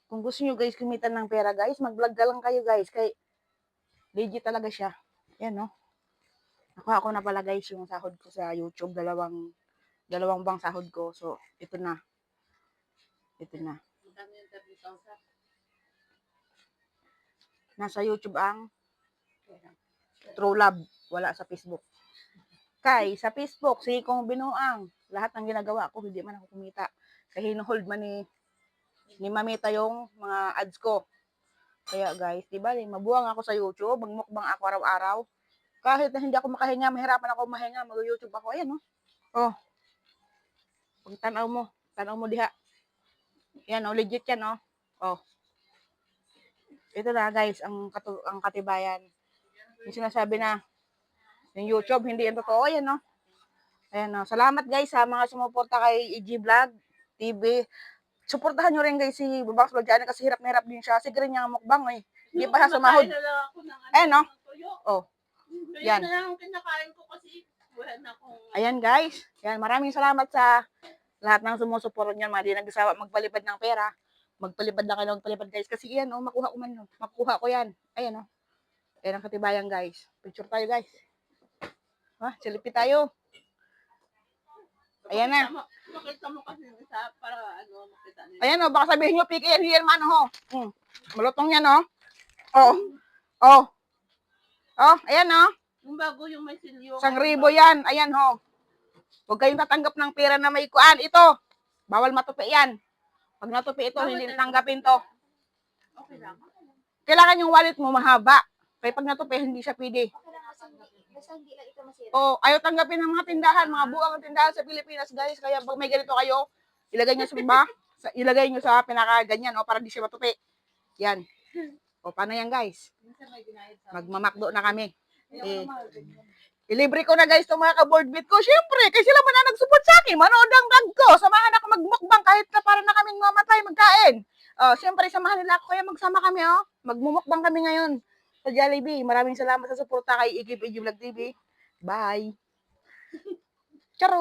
Kung gusto nyo guys kumita ng pera guys, mag-vlog ka lang kayo guys. Kay legit talaga siya. Yan no. Nakuha ko na pala guys yung sahod ko sa YouTube. Dalawang bang sahod ko. So, ito na. Ito na. Nasa YouTube ang True Love. Wala sa Facebook. Kay, sa Facebook, si Kong Binuang. Lahat ng ginagawa ko, hindi man ako kumita. Kaya hinuhold man ni Mamita yung mga ads ko. Kaya guys, diba, mabuwang ako sa YouTube, magmukbang ako araw-araw. Kahit na hindi ako makahinga, mahirapan ako mahinga, mag-YouTube ako. Ayan, no? Oh. Pag tanaw mo diha. Yan, oh, legit yan, no? Oh. Ito na, guys, ang katibayan. Yung sinasabi na, yung YouTube, hindi yan totoo, yan, no? Ayan, no? Salamat, guys, sa mga sumuporta kay EG Vlog TV. Suportahan nyo rin, guys, si Babaks Vlog dyan, kasi hirap na hirap din siya. Sige rin niya mukbang, eh. Hindi pa siya sumahod. Ayan, no? Oh. Yan. Ayan guys. Yan, maraming salamat sa lahat ng sumusuporta niyan, mga di nagsasawa magpalipad ng pera. Magpalipad na kayo magpalipad guys kasi yan oh, makuha ko man yun. Makuha ko yan. Ayan oh. Ayan ang katibayan guys. Picture tayo guys. Ha, selfie tayo. Ayan na. Makita mo kasi isa para ano makita nila. Ayan oh, baka sabihin niyo PKN here man ho. Malutong yan oh. Oh. Oh. Oh, ayan oh. Yung bago yung may silyo. 1,000 yan. Ayan ho. Huwag kayong tatanggap ng pera na may kuan. Ito. Bawal matupi yan. Pag natupi ito, hindi tanggapin to. Okay lang. Kailangan yung wallet mo mahaba. Kaya pag natupi, hindi siya pwede. Basta hindi lang ito masira. O, ayaw tanggapin ng mga tindahan, mga buang tindahan sa Pilipinas, guys. Kaya pag may ganito kayo, ilagay nyo sa iba. Ilagay nyo sa pinaka-ganyan, o, para di siya matupi. Yan. O, paano yan, guys? Magmamakdo na kami. Ilibre ko na guys itong mga ka-board meet ko. Siyempre, kasi sila man na nag-support sa akin. Manood ang vlog ko. Samahan ako magmukbang kahit na para na kaming mamatay, magkain. Siyempre, samahan nila ako. Kaya magsama kami, oh. Magmumukbang kami ngayon sa Jollibee. Maraming salamat sa suporta kay Igib Vlog TV. Bye. Charo.